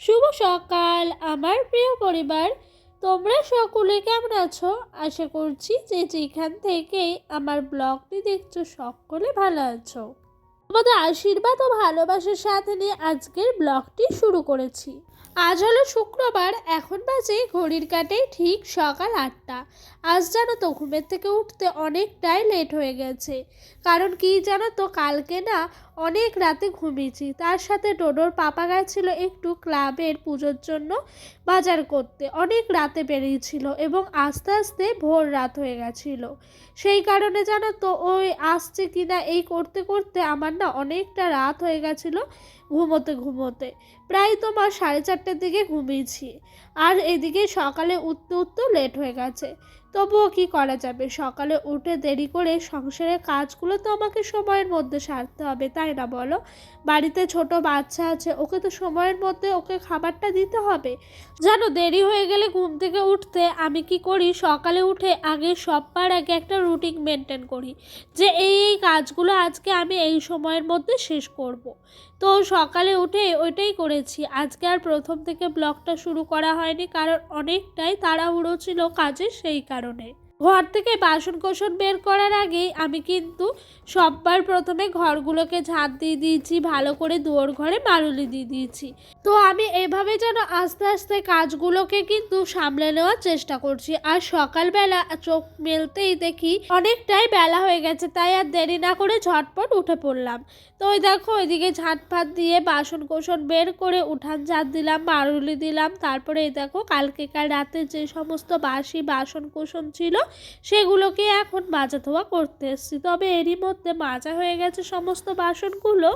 শুভ সকাল আমার প্রিয় পরিবার। তোমরা সকলে কেমন আছো? আশা করছি যে যেখান থেকেই আমার ব্লগটি দেখছো সকলে ভালো আছো। তোমাদের আশীর্বাদ ও ভালোবাসার সাথে নিয়ে আজকের ব্লগটি শুরু করেছি। আজ হলো শুক্রবার, এখন বাজে ঘড়ির কাঁটায় ঠিক সকাল 8টা। আজ জানো তো ঘুমের থেকে উঠতে অনেকটাই লেট হয়ে গেছে। কারণ কি জানো তো, কালকে না অনেক রাতে ঘুমিয়েছি। তার সাথে ডোডোর পাপা গেছিল একটু ক্লাবের পুজোর জন্য বাজার করতে। অনেক রাতে বেরিয়েছিল এবং আস্তে আস্তে ভোর রাত হয়ে গেছিল। সেই কারণে জানো তো ওই আসছে কিনা এই করতে করতে আমার না অনেকটা রাত হয়ে গেছিল ঘুমোতে ঘুমোতে। প্রায় তোমার 4:30টার দিকে ঘুমিয়েছি। আর এদিকে সকালে উঠতে উঠতেও লেট হয়ে গেছে। তবুও কি করা যাবে, সকালে উঠে দেরি করে সংসারের কাজগুলো তো আমাকে সময়ের মধ্যে সারতে হবে, তাই না বলো? বাড়িতে ছোট বাচ্চা আছে, ওকে তো সময়ের মধ্যে ওকে খাবারটা দিতে হবে। জানো, দেরি হয়ে গেলে ঘুম থেকে উঠতে আমি কি করি, সকালে উঠে আগে সবার আগে একটা রুটিন মেনটেন করি যে এই কাজগুলো আজকে আমি এই সময়ের মধ্যে শেষ করব। তো সকালে উঠে ওইটাই করেছি। আজকে আর প্রথম থেকে ব্লগটা শুরু করা হয়নি, কারণ অনেকটাই তাড়াহুড়ো ছিল কাজে, সেই কারণে। ঘর থেকে বাসন কোসন বের করার আগেই আমি কিন্তু সবার প্রথমে ঘরগুলোকে ঝাঁট দিয়ে দিয়েছি, ভালো করে দুয়ার ঘরে মারুলি দিয়ে দিয়েছি। তো আমি এভাবে যেন আস্তে আস্তে কাজগুলোকে কিন্তু সামলে নেওয়ার চেষ্টা করছি। আর সকালবেলা চোখ মেলতেই দেখি অনেকটাই বেলা হয়ে গেছে, তাই আর দেরি না করে ঝটপট উঠে পড়লাম। তো ওই দেখো ওইদিকে ঝাঁট ফাট দিয়ে বাসন কোসন বের করে উঠান ঝাঁট দিলাম, মারুলি দিলাম। তারপরে এই দেখো কালকেকার রাতে যে সমস্ত বাসি বাসন কোসন ছিল সেগুলোকে এখন মাজা ধোয়া করতে এসেছি। তবে এরই মধ্যে মাজা হয়ে গেছে সমস্ত বাসনগুলো,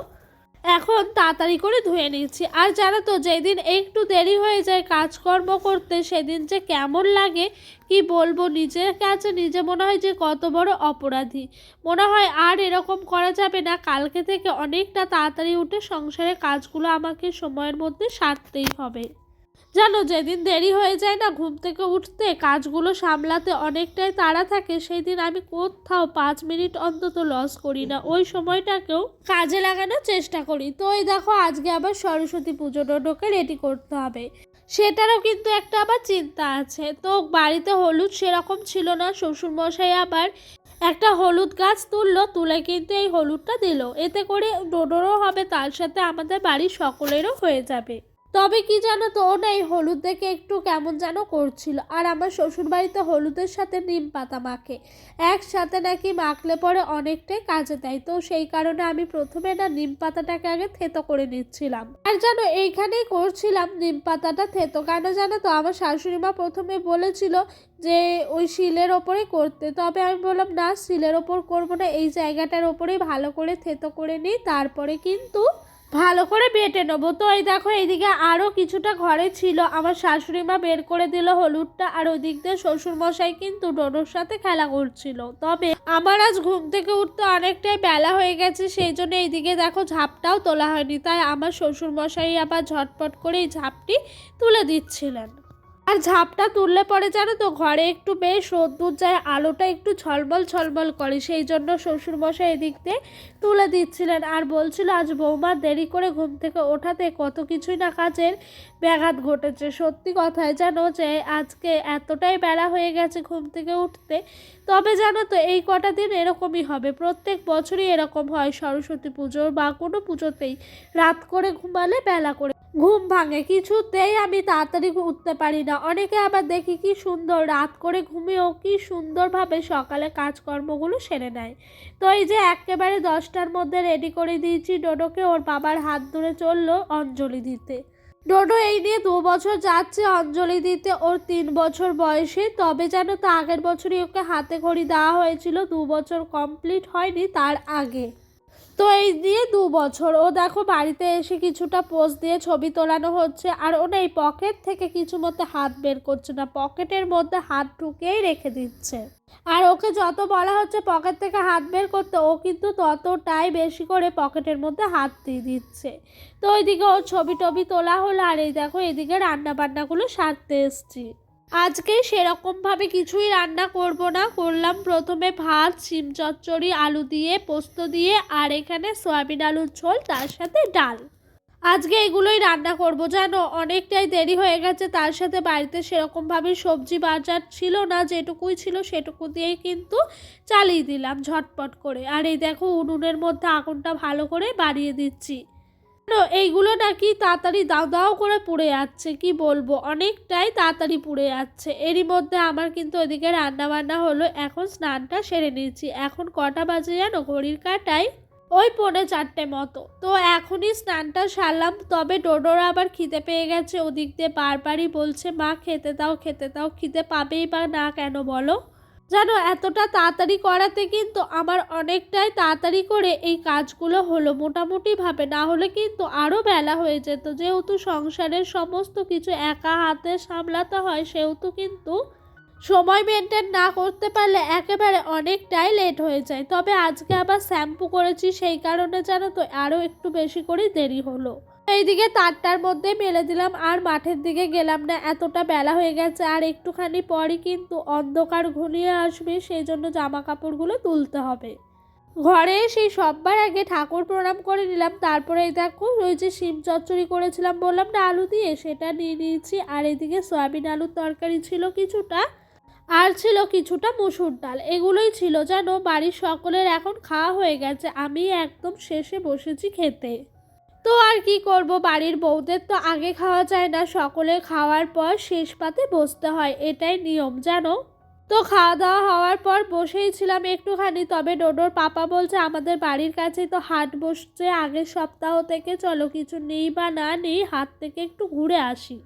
এখন তাড়াতাড়ি করে ধুয়ে নিচ্ছি। আর জানো তো, যেদিন একটু দেরি হয়ে যায় কাজকর্ম করতে সেদিন যে কেমন লাগে কি বলবো, নিজের কাছে নিজে মনে হয় যে কত বড় অপরাধী। মনে হয় আর এরকম করা যাবে না, কালকে থেকে অনেকটা তাড়াতাড়ি উঠে সংসারের কাজগুলো আমাকে সময়ের মধ্যে সারতেই হবে। জানো, যেদিন দেরি হয়ে যায় না ঘুম থেকে উঠতে, কাজগুলো সামলাতে অনেকটাই তাড়া থাকে, সেই দিন আমি কোথাও 5 মিনিট অন্তত লস করি না, ওই সময়টাকেও কাজে লাগানোর চেষ্টা করি। তো এই দেখো আজকে আবার সরস্বতী পুজো, ডোডোকে রেডি করতে হবে, সেটারও কিন্তু একটা আবার চিন্তা আছে। তো বাড়িতে হলুদ সেরকম ছিল না, শ্বশুরমশাই আবার একটা হলুদ গাছ তুললো, তুলে কিন্তু এই হলুদটা দিল, এতে করে ডোডোরও হবে, তার সাথে আমাদের বাড়ির সকলেরও হয়ে যাবে। তবে কি জানো তো, ও না এই হলুদ দেখে একটু কেমন যেন করছিল। আর আমার শ্বশুরবাড়িতে হলুদের সাথে নিম পাতা মাখে, একসাথে নাকি মাখলে পরে অনেকটাই কাজে দেয়। তো সেই কারণে আমি প্রথমে না নিম পাতাটাকে আগে থেতো করে নিচ্ছিলাম। আর জানো এইখানেই করছিলাম নিম পাতাটা থেতো, কেন জানো তো, আমার শাশুড়ি মা প্রথমে বলেছিল যে ওই শিলের ওপরে করতে। তবে আমি বললাম না, শিলের ওপর করবো না, এই জায়গাটার ওপরেই ভালো করে থেতো করে নিই, তারপরে কিন্তু ভালো করে বেটে নেবো। তো এই দেখো এইদিকে আরও কিছুটা ঘরে ছিল, আমার শাশুড়ি মা বের করে দিল হলুদটা, আর ওই দিক দিয়ে শ্বশুরমশাই কিন্তু ডোডোর সাথে খেলা করছিল। তবে আমার আজ ঘুম থেকে উঠতে অনেকটাই বেলা হয়ে গেছে, সেই জন্য এইদিকে দেখো ঝাপটাও তোলা হয়নি, তাই আমার শ্বশুরমশাই আবার ঝটপট করে এই ঝাপটি তুলে দিচ্ছিলেন। আর ঝাপটা তুললে পরে জানো তো ঘরে একটু বেশ রোদ্দুর যায়, আলোটা একটু ঝলমল ঝলমল করে, সেই জন্য শ্বশুরমশাই এদিক দিয়ে তুলে দিচ্ছিলেন। আর বলছিল আজ বৌমার দেরি করে ঘুম থেকে ওঠাতে কত কিছুই না কাজের ব্যাঘাত ঘটেছে। সত্যি কথায় জানো যে আজকে এতটাই বেলা হয়ে গেছে ঘুম থেকে উঠতে। তবে জানো তো এই কটা দিন এরকমই হবে, প্রত্যেক বছরই এরকম হয়, সরস্বতী পুজো বা কোনো পুজোতেই রাত করে ঘুমালে বেলা করে ঘুম ভাঙে, কিছুতেই আমি তাড়াতাড়ি উঠতে পারি না। অনেকে আবার দেখি কি সুন্দর রাত করে ঘুমিয়েও কি সুন্দরভাবে সকালে কাজকর্মগুলো সেরে নেয়। তো এই যে একেবারে 10টার মধ্যে রেডি করে দিয়েছি ডোডোকে, ওর বাবার হাত ধরে চললো অঞ্জলি দিতে। ডোডো এই নিয়ে 2 বছর যাচ্ছে অঞ্জলি দিতে, ওর 3 বছর বয়সে। তবে জানো তো আগের বছরই ওকে হাতে ঘড়ি দেওয়া হয়েছিল, 2 বছর কমপ্লিট হয়নি তার আগে। তো এই দিয়ে 2 বছর। ও দেখো বাড়িতে এসে কিছুটা পোজ দিয়ে ছবি তোলানো হচ্ছে, আর ও না এই পকেট থেকে কিছু মধ্যে হাত বের করছে না, পকেটের মধ্যে হাত ঢুকিয়েই রেখে দিচ্ছে। আর ওকে যত বলা হচ্ছে পকেট থেকে হাত বের করতে, ও কিন্তু ততটাই বেশি করে পকেটের মধ্যে হাত দিয়ে দিচ্ছে। তো ওইদিকে ওর ছবি টবি তোলা হলো, আর এই দেখো এদিকে রান্না বান্নাগুলো সারতে এসছি। আজকে সেরকমভাবে কিছুই রান্না করব না, করলাম প্রথমে ভাত, শিম চচ্চড়ি আলু দিয়ে পোস্ত দিয়ে, আর এখানে সয়াবিন আলুর ঝোল, তার সাথে ডাল। আজকে এগুলোই রান্না করব জানো, অনেকটাই দেরি হয়ে গেছে। তার সাথে বাড়িতে সেরকমভাবে সবজি বাজার ছিল না, যেটুকুই ছিল সেটুকু দিয়েই কিন্তু চালিয়ে দিলাম ঝটপট করে। আর এই দেখো উনুনের মধ্যে আগুনটা ভালো করে বাড়িয়ে দিচ্ছি। এইগুলো নাকি তাড়াতাড়ি দাও দাও করে পুড়ে যাচ্ছে, কি বলবো, অনেকটাই তাড়াতাড়ি পুড়ে যাচ্ছে। এরই মধ্যে আমার কিন্তু ওইদিকে রান্না বান্না হলো। এখন স্নানটা সেরে নিয়েছি। এখন কটা বাজে জানো, ঘড়ির কাঁটায় ওই 3:45 মতো। তো এখনই স্নানটা সারলাম। তবে ডোডোর আবার খিদে পেয়ে গেছে, ওদিক দিয়ে বারবারই বলছে মা খেতে দাও খেতে দাও। খিদে পাবেই বা না কেন বলো। জানো এতটা তাড়াতাড়ি করাতে কিন্তু আমার অনেকটাই তাড়াতাড়ি করে এই কাজগুলো হলো মোটামুটিভাবে, না হলে কিন্তু আরও বেলা হয়ে যেত। যেহেতু সংসারের সমস্ত কিছু একা হাতে সামলাতে হয়, সেহেতু কিন্তু সময় মেনটেন না করতে পারলে একেবারে অনেকটাই লেট হয়ে যায়। তবে আজকে আবার শ্যাম্পু করেছি, সেই কারণে জানো তো আরও একটু বেশি করে দেরি হলো। এইদিকে তারটার মধ্যে মেলে দিলাম, আর মাঠের দিকে গেলাম না, এতটা বেলা হয়ে গেছে। আর একটুখানি পরই কিন্তু অন্ধকার ঘনিয়ে আসবে, সেই জন্য জামা কাপড়গুলো তুলতে হবে। ঘরে সেই সববার আগে ঠাকুর প্রণাম করে নিলাম। তারপরে এই দেখো ওই যে শিম চচ্চড়ি করেছিলাম বললাম না আলু দিয়ে, সেটা নিয়ে নিয়েছি। আর এদিকে সয়াবিন আলুর তরকারি ছিল কিছুটা, আর ছিল কিছুটা মুসুর ডাল। এগুলোই ছিল জানো। বাড়ির সকলের এখন খাওয়া হয়ে গেছে, আমি একদম শেষে বসেছি খেতে। তো আর কি করব, বাড়ির বউদের তো আগে খাওয়া যায় না, সকলে খাওয়ার পর শেষ পাতে বসতে হয়, এটাই নিয়ম জানো। তো খাওয়া দাওয়া হওয়ার পর বসেই ছিলাম একটুখানি। তবে ডোডোর পাপা বলছে আমাদের বাড়ির কাছে তো হাট বসছে আগের সপ্তাহ থেকে, চলো কিছু নেই বা না নেই হাট থেকে একটু ঘুরে আসি।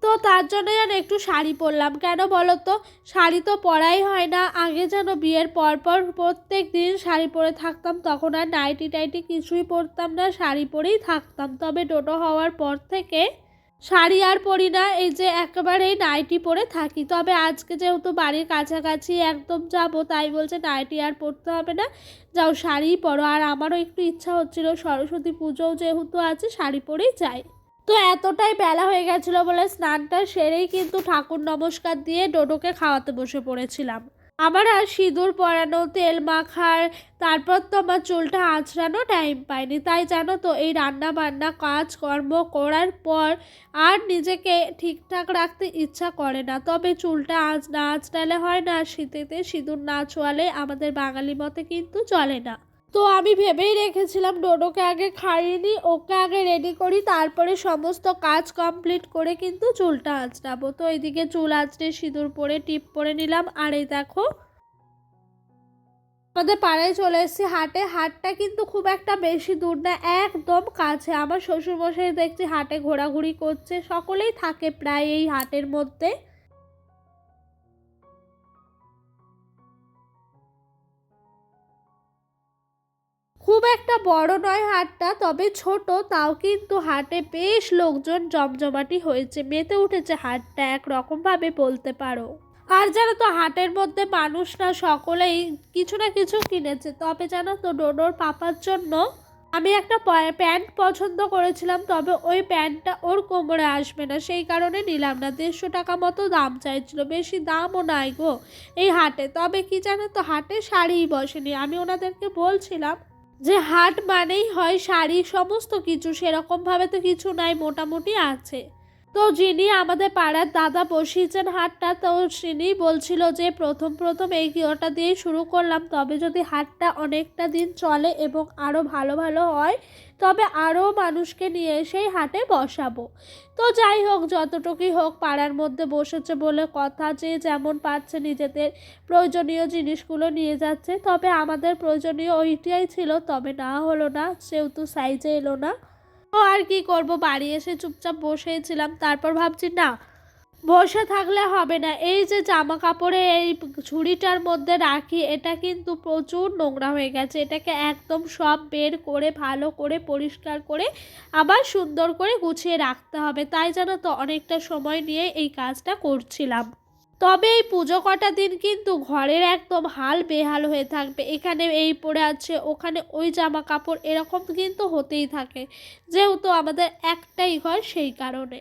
তো তার জন্য যেন একটু শাড়ি পরলাম। কেন বলো তো, শাড়ি তো পরাই হয় না। আগে যেন বিয়ের পর প্রত্যেক দিন শাড়ি পরে থাকতাম, তখন আর নাইটি টাইটি কিছুই পরতাম না, শাড়ি পরেই থাকতাম। তবে ডোডো হওয়ার পর থেকে শাড়ি আর পরি না, এই যে একেবারেই নাইটি পরে থাকি। তবে আজকে যেহেতু বাড়ির কাছাকাছি একদম যাব, তাই বলছে নাইটি আর পরতে হবে না, যাও শাড়িই পরো। আর আমারও একটু ইচ্ছা হচ্ছিল, সরস্বতী পুজোও যেহেতু আছে শাড়ি পরেই যাই। তো এতটাই বেলা হয়ে গেছিলো বলে স্নানটা সেরেই কিন্তু ঠাকুর নমস্কার দিয়ে ডোডোকে খাওয়াতে বসে পড়েছিলাম। আমার আর সিঁদুর পরানো, তেল মাখার, তারপর তো আমার চুলটা আঁচড়ানো টাইম পাইনি। তাই জানো তো এই রান্না বান্না কাজকর্ম করার পর আর নিজেকে ঠিকঠাক রাখতে ইচ্ছা করে না। তবে চুলটা না আঁচড়ালে হয় না, শীতেতে সিঁদুর না ছোঁয়ালে আমাদের বাঙালি মতে কিন্তু চলে না। তো আমি ভেবেই রেখেছিলাম ডোডোকে আগে খাইয়ে নিই, ওকে আগে রেডি করি, তারপরে সমস্ত কাজ কমপ্লিট করে কিন্তু চুলটা আঁচড়াবো। তো এইদিকে চুল আঁচড়ে সিঁদুর পরে টিপ পরে নিলাম। আর এই দেখো আমাদের পাড়ায় চলে এসেছি হাটে। হাটটা কিন্তু খুব একটা বেশি দূর না, একদম কাছে। আমার শ্বশুরমশাই দেখছি হাটে ঘোরাঘুরি করছে, সকলেই থাকে প্রায় এই হাটের মধ্যে। খুব একটা বড় নয় হাটটা, তবে ছোট, তাও কিন্তু হাটে বেশ লোকজন জমজমাটি হয়েছে, মেতে উঠেছে হাটটা একরকমভাবে বলতে পারো। আর জানো তো হাটের মধ্যে মানুষ না সকলেই কিছু না কিছু কিনেছে। তবে জানো তো ডোডোর পাপার জন্য আমি একটা প্যান্ট পছন্দ করেছিলাম, তবে ওই প্যান্টটা ওর কোমরে আসবে না, সেই কারণে নিলাম না। 150 টাকা মতো দাম চাইছিল, বেশি দামও নাই গো এই হাটে। তবে কি জানো তো হাটে শাড়িই বসেনি। আমি ওনাদেরকে বলছিলাম যে হাট মানেই হয় শাড়ি, সমস্ত কিছু, সেরকমভাবে তো কিছু নাই, মোটামুটি আছে। তো যিনি আমাদের পাড়ার দাদা বসিয়েছেন হাটটা, তো তিনি বলছিল যে প্রথম প্রথম এই ওটা দিয়েই শুরু করলাম, তবে যদি হাটটা অনেকটা দিন চলে এবং আরও ভালো ভালো হয়, তবে আরও মানুষকে নিয়ে এসেই হাটে বসাবো। তো যাই হোক, যতটুকুই হোক পাড়ার মধ্যে বসেছে বলে কথা, যে যেমন পাচ্ছে নিজেদের প্রয়োজনীয় জিনিসগুলো নিয়ে যাচ্ছে। তবে আমাদের প্রয়োজনীয় ওইটাই ছিল, তবে না হলো না, সেহেতু সাইজে এলো না। তো আর কি করব, বাড়ি এসে চুপচাপ বসেছিলাম। তারপর ভাবছি না, বসে থাকলে হবে না, এই যে জামা কাপড়ে এই ঝুড়িটার মধ্যে রাখি, এটা কিন্তু প্রচুর নোংরা হয়ে গেছে। এটাকে একদম সব বের করে ভালো করে পরিষ্কার করে আবার সুন্দর করে গুছিয়ে রাখতে হবে। তাই জানো তো অনেকটা সময় নিয়ে এই কাজটা করছিলাম। তবে এই পুজো কটা দিন কিন্তু ঘরের একদম হাল বেহাল হয়ে থাকবে। এখানে এই পরে আছে, ওখানে ওই জামা কাপড়, এরকম কিন্তু হতেই থাকে, যেহেতু আমাদের একটাই ঘর সেই কারণে।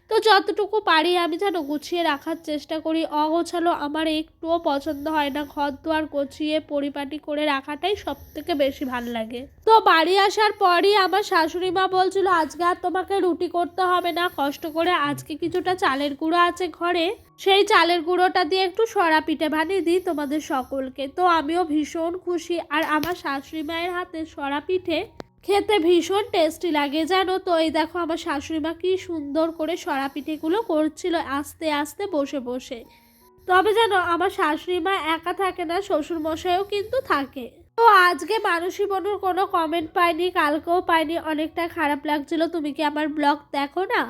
তো যতটুকু পারি আমি যেন গুছিয়ে রাখার চেষ্টা করি। অগোছালো আমার একটুও পছন্দ হয় না। ঘর দুয়ার গুছিয়ে পরিপাটি করে রাখাটাই সবথেকে বেশি ভালো লাগে। তো বাড়ি আসার পরই আমার শাশুড়ি মা বলছিল আজকে আর তোমাকে রুটি করতে হবে না, কষ্ট করে আজকে কিছুটা চালের গুঁড়ো আছে ঘরে, সেই চালের গুঁড়োটা দিয়ে একটু সরা পিঠে বানিয়ে দিই তোমাদের সকলকে। তো আমিও ভীষণ খুশি। আর আমার শাশুড়ি মায়ের হাতে সরা পিঠে খেতে ভীষণ টেস্টি লাগে জানো। তো এই দেখো আমার শাশুড়ি মা কি সুন্দর করে সরা পিঠেগুলো করছিল আস্তে আস্তে বসে বসে। তবে জানো আমার শাশুড়ি মা একা থাকে না, শ্বশুর মশাইও কিন্তু থাকে। তো আজকে মানসী বনুর কোনো কমেন্ট পাইনি, কালকেও পাইনি, অনেকটা খারাপ লাগছিল। তুমি কি আমার ব্লগ দেখো না?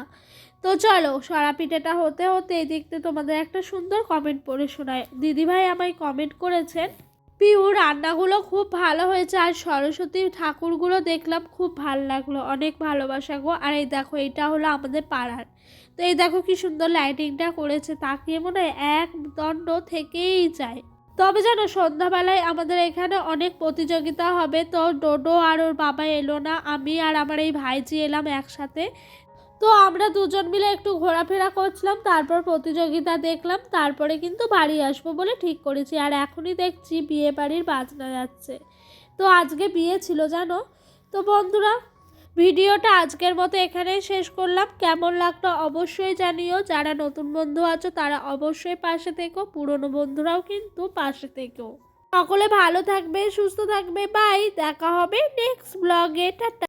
তো চলো সরা পিঠেটা হতে হতে এদিকতে তোমাদের একটা সুন্দর কমেন্ট পড়ে শোনায়। দিদিভাই আমায় কমেন্ট করেছেন, পিউ রান্নাগুলো খুব ভালো হয়েছে আর সরস্বতী ঠাকুরগুলো দেখলাম খুব ভালো লাগলো, অনেক ভালোবাসা গো। আর এই দেখো এটা হলো আমাদের পাড়ার। তো এই দেখো কি সুন্দর লাইটিংটা করেছে, তাকিয়ে মনে হয় এক দণ্ড থেকেই যায়। তবে জানো সন্ধ্যাবেলায় আমাদের এখানে অনেক প্রতিযোগিতা হবে। তো ডোডো আর ওর বাবা এলো না, আমি আর আমার এই ভাইজি এলাম একসাথে। তো আমরা দুজন মিলে একটু ঘোরাফেরা করছিলাম, তারপর প্রতিযোগিতা দেখলাম, তারপরে কিন্তু বাড়ি আসবো বলে ঠিক করেছি। আর এখনই দেখছি বিয়ে বাড়ির বাজনা যাচ্ছে। তো আজকে বিয়ে ছিল জানো। তো বন্ধুরা ভিডিওটা আজকের মতো এখানেই শেষ করলাম। কেমন লাগলো অবশ্যই জানিও। যারা নতুন বন্ধু আছো তারা অবশ্যই পাশে থেকো, পুরনো বন্ধুরাও কিন্তু পাশে থেকো। সকলে ভালো থাকবে, সুস্থ থাকবে। বাই, দেখা হবে নেক্সট ব্লগে। টাটা।